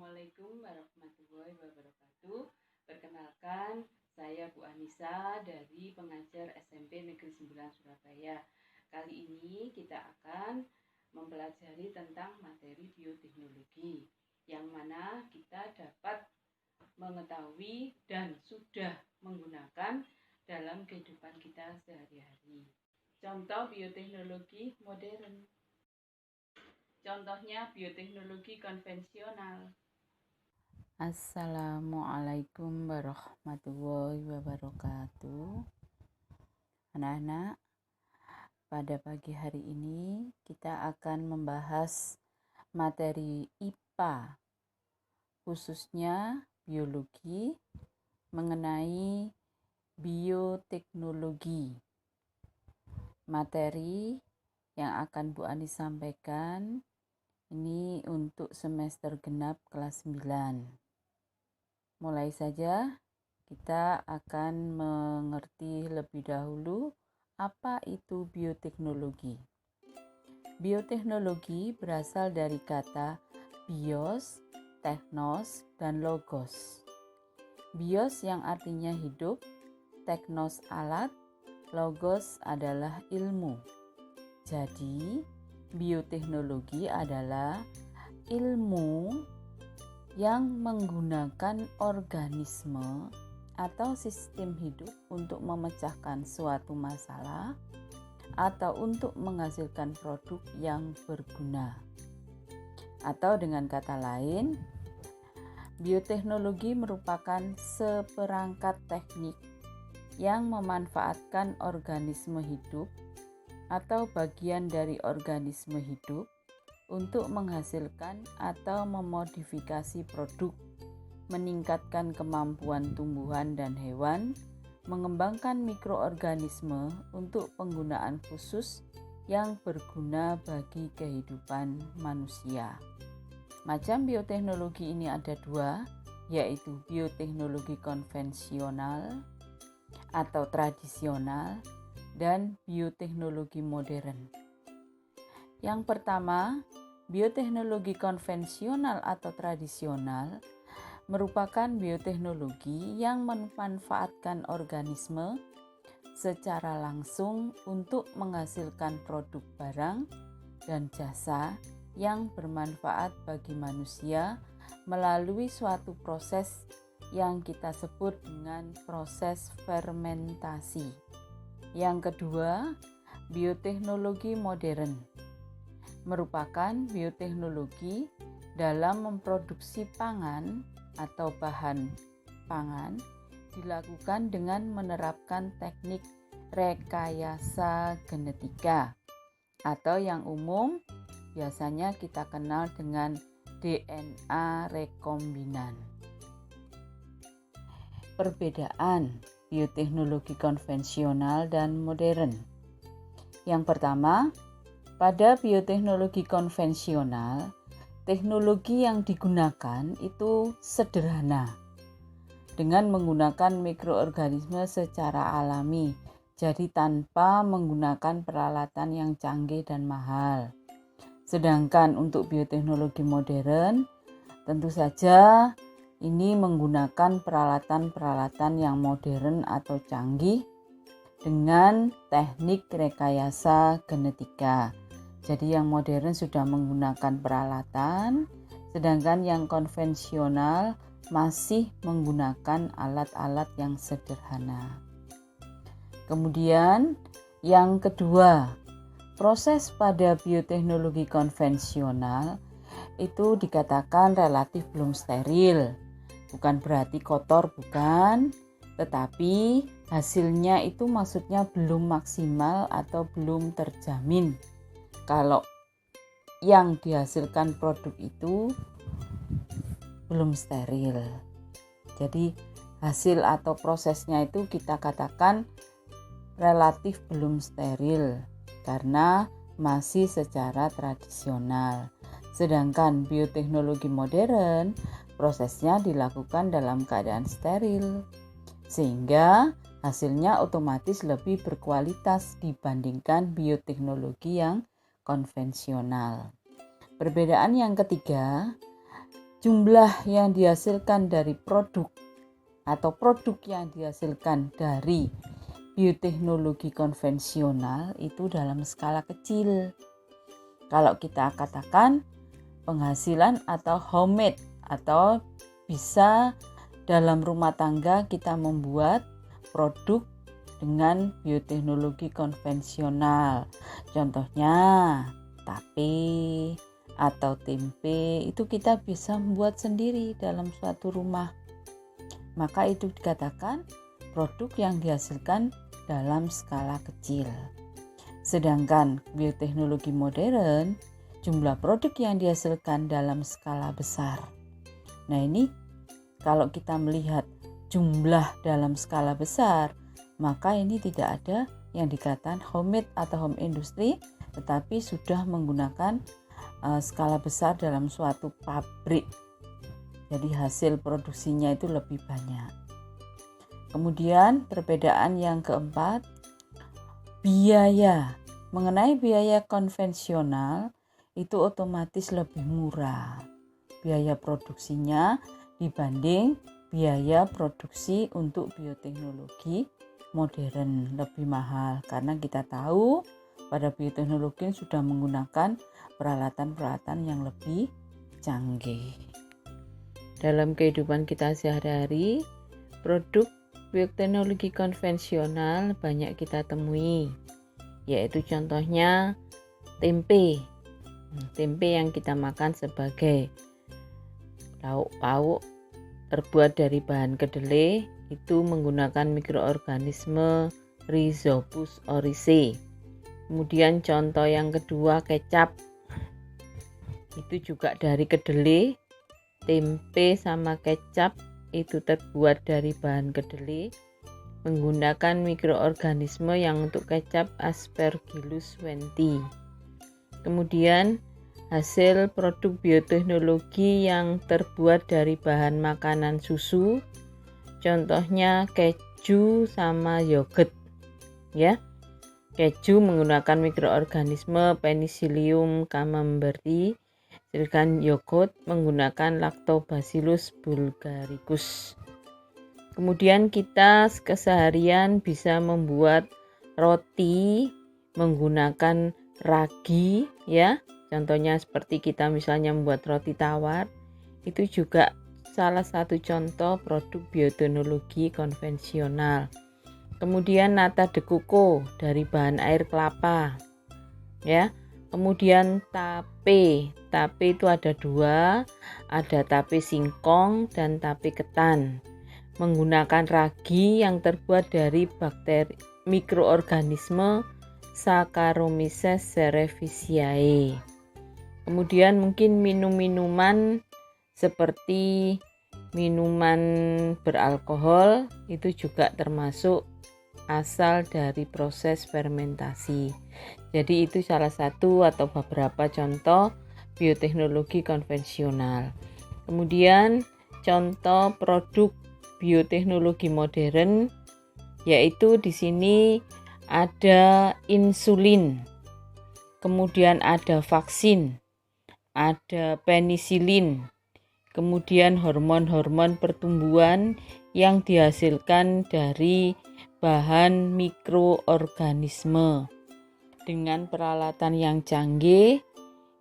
Assalamualaikum warahmatullahi wabarakatuh. Perkenalkan, saya Bu Anissa dari pengajar SMP Negeri 9 Surabaya. Kali ini kita akan mempelajari tentang materi bioteknologi, yang mana kita dapat mengetahui dan sudah menggunakan dalam kehidupan kita sehari-hari. Contoh bioteknologi modern. Contohnya bioteknologi konvensional. Assalamualaikum warahmatullahi wabarakatuh. Anak-anak, pada pagi hari ini kita akan membahas materi IPA, khususnya biologi, mengenai bioteknologi. Materi yang akan Bu Ani sampaikan ini untuk semester genap kelas 9. Mulai saja kita akan mengerti lebih dahulu apa itu bioteknologi. Bioteknologi berasal dari kata bios, teknos, dan logos. Bios yang artinya hidup, teknos alat, logos adalah ilmu. Jadi, bioteknologi adalah ilmu yang menggunakan organisme atau sistem hidup untuk memecahkan suatu masalah atau untuk menghasilkan produk yang berguna. Atau dengan kata lain, bioteknologi merupakan seperangkat teknik yang memanfaatkan organisme hidup atau bagian dari organisme hidup untuk menghasilkan atau memodifikasi produk, meningkatkan kemampuan tumbuhan dan hewan, mengembangkan mikroorganisme untuk penggunaan khusus yang berguna bagi kehidupan manusia. Macam bioteknologi ini ada dua, yaitu bioteknologi konvensional atau tradisional dan bioteknologi modern. Yang pertama, bioteknologi konvensional atau tradisional merupakan bioteknologi yang memanfaatkan organisme secara langsung untuk menghasilkan produk barang dan jasa yang bermanfaat bagi manusia melalui suatu proses yang kita sebut dengan proses fermentasi. Yang kedua, bioteknologi modern merupakan bioteknologi dalam memproduksi pangan atau bahan pangan dilakukan dengan menerapkan teknik rekayasa genetika atau yang umum biasanya kita kenal dengan DNA rekombinan. Perbedaan bioteknologi konvensional dan modern. Yang pertama, pada bioteknologi konvensional, teknologi yang digunakan itu sederhana dengan menggunakan mikroorganisme secara alami, jadi tanpa menggunakan peralatan yang canggih dan mahal. Sedangkan untuk bioteknologi modern, tentu saja ini menggunakan peralatan-peralatan yang modern atau canggih dengan teknik rekayasa genetika. Jadi yang modern sudah menggunakan peralatan, sedangkan yang konvensional masih menggunakan alat-alat yang sederhana. Kemudian yang kedua, proses pada bioteknologi konvensional itu dikatakan relatif belum steril. Bukan berarti kotor, bukan, tetapi hasilnya itu maksudnya belum maksimal atau belum terjamin kalau yang dihasilkan produk itu belum steril. Jadi hasil atau prosesnya itu kita katakan relatif belum steril karena masih secara tradisional. Sedangkan bioteknologi modern prosesnya dilakukan dalam keadaan steril, sehingga hasilnya otomatis lebih berkualitas dibandingkan bioteknologi yang konvensional. Perbedaan yang ketiga, jumlah yang dihasilkan dari produk atau produk yang dihasilkan dari bioteknologi konvensional itu dalam skala kecil. Kalau kita katakan penghasilan atau homemade, atau bisa dalam rumah tangga kita membuat produk dengan bioteknologi konvensional. Contohnya tape atau tempe itu kita bisa membuat sendiri dalam suatu rumah. Maka itu dikatakan produk yang dihasilkan dalam skala kecil. Sedangkan bioteknologi modern, jumlah produk yang dihasilkan dalam skala besar. Nah, ini kalau kita melihat jumlah dalam skala besar, maka ini tidak ada yang dikatakan homemade atau home industry, tetapi sudah menggunakan skala besar dalam suatu pabrik. Jadi hasil produksinya itu lebih banyak. Kemudian perbedaan yang keempat, biaya. Mengenai biaya konvensional itu otomatis lebih murah biaya produksinya dibanding biaya produksi untuk bioteknologi modern, lebih mahal karena kita tahu pada bioteknologi sudah menggunakan peralatan-peralatan yang lebih canggih. Dalam kehidupan kita sehari-hari, produk bioteknologi konvensional banyak kita temui, yaitu contohnya tempe. Tempe yang kita makan sebagai lauk pauk terbuat dari bahan kedelai itu menggunakan mikroorganisme Rhizopus oryzae. Kemudian contoh yang kedua, kecap. Itu juga dari kedelai. Tempe sama kecap itu terbuat dari bahan kedelai menggunakan mikroorganisme yang untuk kecap Aspergillus wenti. Kemudian hasil produk bioteknologi yang terbuat dari bahan makanan susu, contohnya keju sama yogurt. Ya, keju menggunakan mikroorganisme Penicillium camembert, sedangkan yogurt menggunakan Lactobacillus bulgaricus. Kemudian kita keseharian bisa membuat roti menggunakan ragi, ya. Contohnya seperti kita misalnya membuat roti tawar, itu juga salah satu contoh produk bioteknologi konvensional. Kemudian nata de coco dari bahan air kelapa, ya. Kemudian tape itu ada dua, ada tape singkong dan tape ketan. Menggunakan ragi yang terbuat dari bakteri mikroorganisme Saccharomyces cerevisiae. Kemudian mungkin minuman seperti minuman beralkohol itu juga termasuk asal dari proses fermentasi. Jadi itu salah satu atau beberapa contoh bioteknologi konvensional. Kemudian contoh produk bioteknologi modern yaitu di sini ada insulin, kemudian ada vaksin, ada penisilin, kemudian hormon-hormon pertumbuhan yang dihasilkan dari bahan mikroorganisme dengan peralatan yang canggih,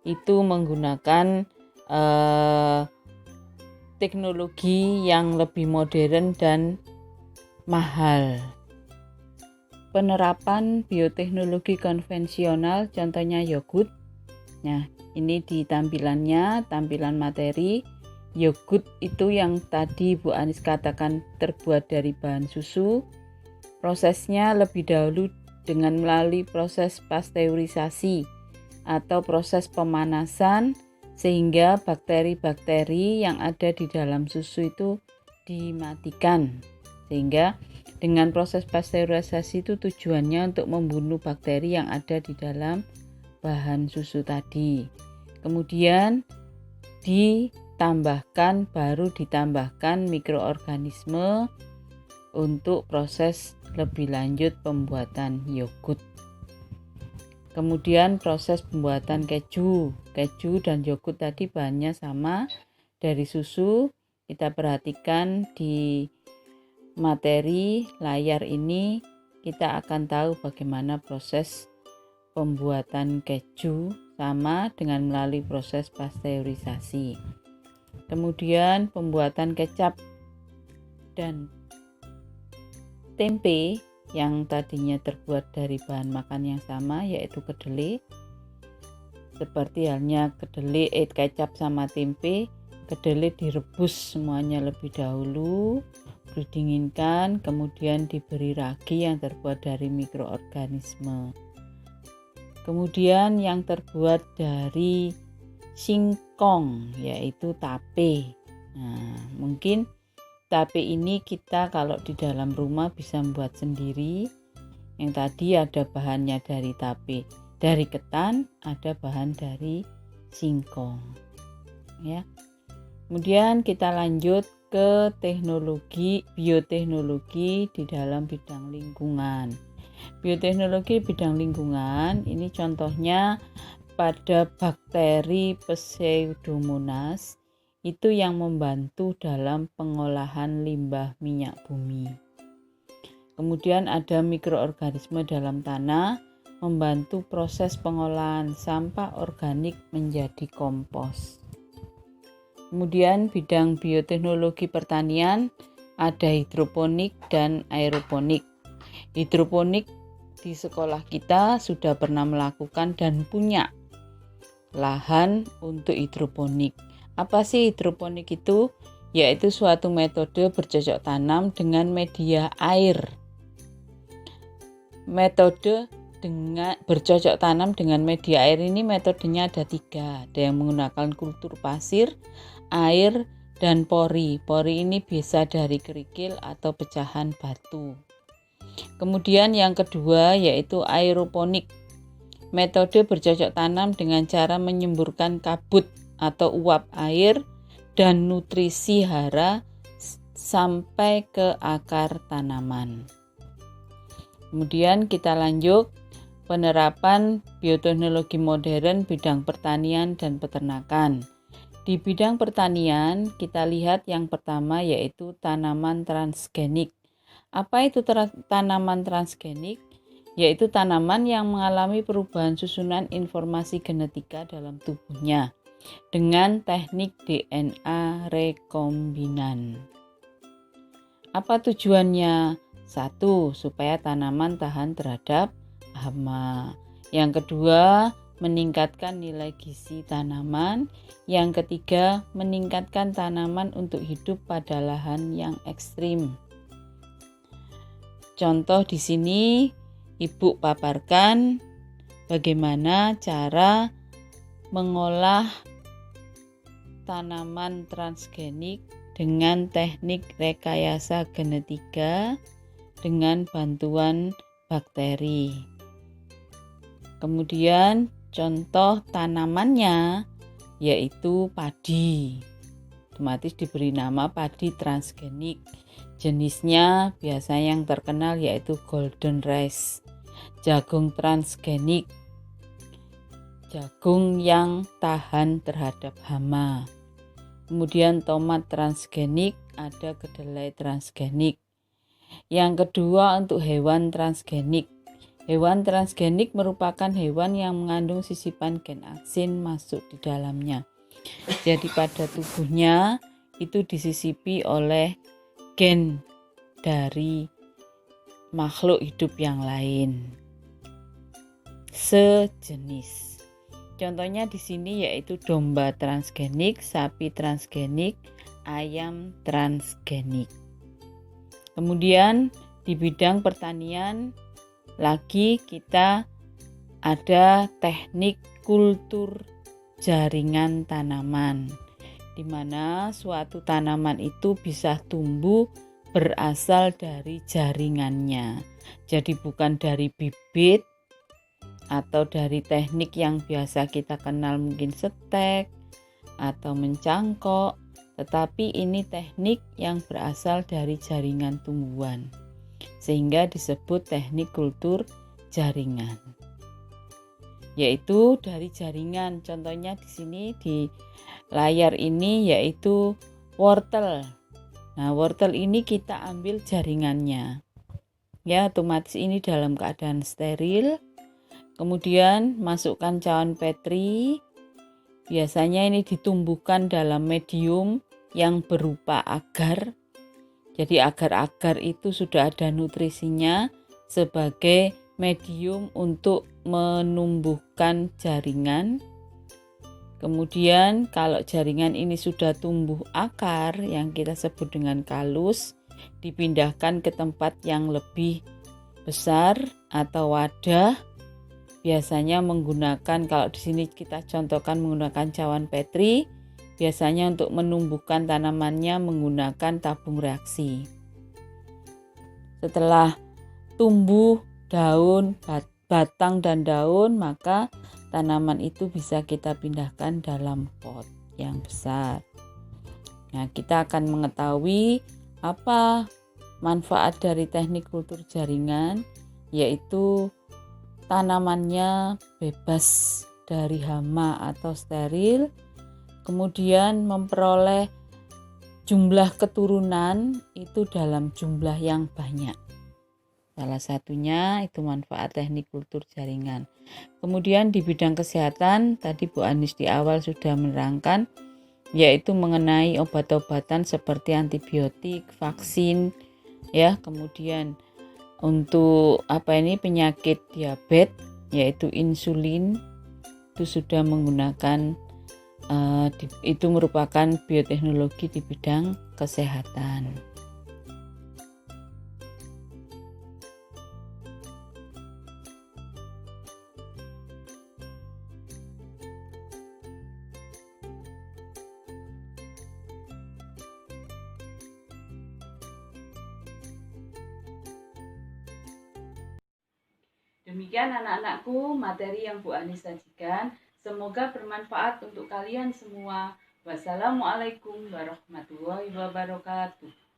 itu menggunakan teknologi yang lebih modern dan mahal. Penerapan bioteknologi konvensional contohnya yogurt. Nah, ini di tampilannya, tampilan materi. Yogurt itu yang tadi Bu Anis katakan terbuat dari bahan susu. Prosesnya lebih dahulu dengan melalui proses pasteurisasi atau proses pemanasan sehingga bakteri-bakteri yang ada di dalam susu itu dimatikan. Sehingga dengan proses pasteurisasi itu tujuannya untuk membunuh bakteri yang ada di dalam bahan susu tadi. Kemudian baru ditambahkan mikroorganisme untuk proses lebih lanjut pembuatan yogurt. Kemudian proses pembuatan keju dan yogurt tadi bahannya sama, dari susu, kita perhatikan di materi layar ini, kita akan tahu bagaimana proses pembuatan keju sama dengan melalui proses pasteurisasi. Kemudian pembuatan kecap dan tempe yang tadinya terbuat dari bahan makan yang sama, yaitu kedelai. Seperti halnya kedelai, kecap sama tempe, kedelai direbus semuanya lebih dahulu, didinginkan, kemudian diberi ragi yang terbuat dari mikroorganisme. Kemudian yang terbuat dari singkong, yaitu tape. Nah, mungkin tape ini kita kalau di dalam rumah bisa membuat sendiri. Yang tadi ada bahannya dari tape, dari ketan, ada bahan dari singkong. Ya. Kemudian kita lanjut ke teknologi bioteknologi di dalam bidang lingkungan. Bioteknologi bidang lingkungan ini contohnya pada bakteri Pseudomonas, itu yang membantu dalam pengolahan limbah minyak bumi. Kemudian ada mikroorganisme dalam tanah membantu proses pengolahan sampah organik menjadi kompos. Kemudian bidang bioteknologi pertanian ada hidroponik dan aeroponik. Hidroponik di sekolah kita sudah pernah melakukan dan punya lahan untuk hidroponik. Apa sih hidroponik itu? Yaitu suatu metode bercocok tanam dengan media air. Metode dengan bercocok tanam dengan media air ini metodenya ada 3. Ada yang menggunakan kultur pasir, air, dan pori. Pori ini bisa dari kerikil atau pecahan batu. Kemudian yang kedua yaitu aeroponik. Metode bercocok tanam dengan cara menyemburkan kabut atau uap air dan nutrisi hara sampai ke akar tanaman. Kemudian kita lanjut penerapan bioteknologi modern bidang pertanian dan peternakan. Di bidang pertanian kita lihat yang pertama yaitu tanaman transgenik. Apa itu tanaman transgenik? Yaitu tanaman yang mengalami perubahan susunan informasi genetika dalam tubuhnya dengan teknik DNA rekombinan. Apa tujuannya? 1. Supaya tanaman tahan terhadap hama. Yang kedua, meningkatkan nilai gizi tanaman. Yang ketiga, meningkatkan tanaman untuk hidup pada lahan yang ekstrim. Contoh di sini Ibu paparkan bagaimana cara mengolah tanaman transgenik dengan teknik rekayasa genetika dengan bantuan bakteri. Kemudian contoh tanamannya yaitu padi. Otomatis diberi nama padi transgenik. Jenisnya biasanya yang terkenal yaitu golden rice. Jagung transgenik. Jagung yang tahan terhadap hama. Kemudian tomat transgenik, ada kedelai transgenik. Yang kedua untuk hewan transgenik. Hewan transgenik merupakan hewan yang mengandung sisipan gen aksin masuk di dalamnya. Jadi pada tubuhnya itu disisipi oleh gen dari makhluk hidup yang lain sejenis. Contohnya di sini yaitu domba transgenik, sapi transgenik, ayam transgenik. Kemudian di bidang pertanian lagi kita ada teknik kultur jaringan tanaman, di mana suatu tanaman itu bisa tumbuh berasal dari jaringannya. Jadi bukan dari bibit atau dari teknik yang biasa kita kenal mungkin setek atau mencangkok, tetapi ini teknik yang berasal dari jaringan tumbuhan, sehingga disebut teknik kultur jaringan. yaitu dari jaringan. Contohnya di sini di layar ini yaitu wortel. Nah, wortel ini kita ambil jaringannya. Ya, otomatis ini dalam keadaan steril. Kemudian masukkan cawan Petri. Biasanya ini ditumbuhkan dalam medium yang berupa agar. Jadi agar-agar itu sudah ada nutrisinya sebagai medium untuk menumbuhkan jaringan. Kemudian kalau jaringan ini sudah tumbuh akar yang kita sebut dengan kalus, dipindahkan ke tempat yang lebih besar atau wadah. Biasanya menggunakan, kalau di sini kita contohkan menggunakan cawan Petri, biasanya untuk menumbuhkan tanamannya menggunakan tabung reaksi. Setelah tumbuh daun, batang dan daun, maka tanaman itu bisa kita pindahkan dalam pot yang besar. Nah, kita akan mengetahui apa manfaat dari teknik kultur jaringan, yaitu tanamannya bebas dari hama atau steril, kemudian memperoleh jumlah keturunan itu dalam jumlah yang banyak. Salah satunya itu manfaat teknik kultur jaringan. Kemudian di bidang kesehatan, tadi Bu Anis di awal sudah menerangkan, yaitu mengenai obat-obatan seperti antibiotik, vaksin, ya. Kemudian untuk penyakit diabetes, yaitu insulin, itu sudah menggunakan itu merupakan bioteknologi di bidang kesehatan. Demikian anak-anakku materi yang Bu Anis sajikan. Semoga bermanfaat untuk kalian semua. Wassalamualaikum warahmatullahi wabarakatuh.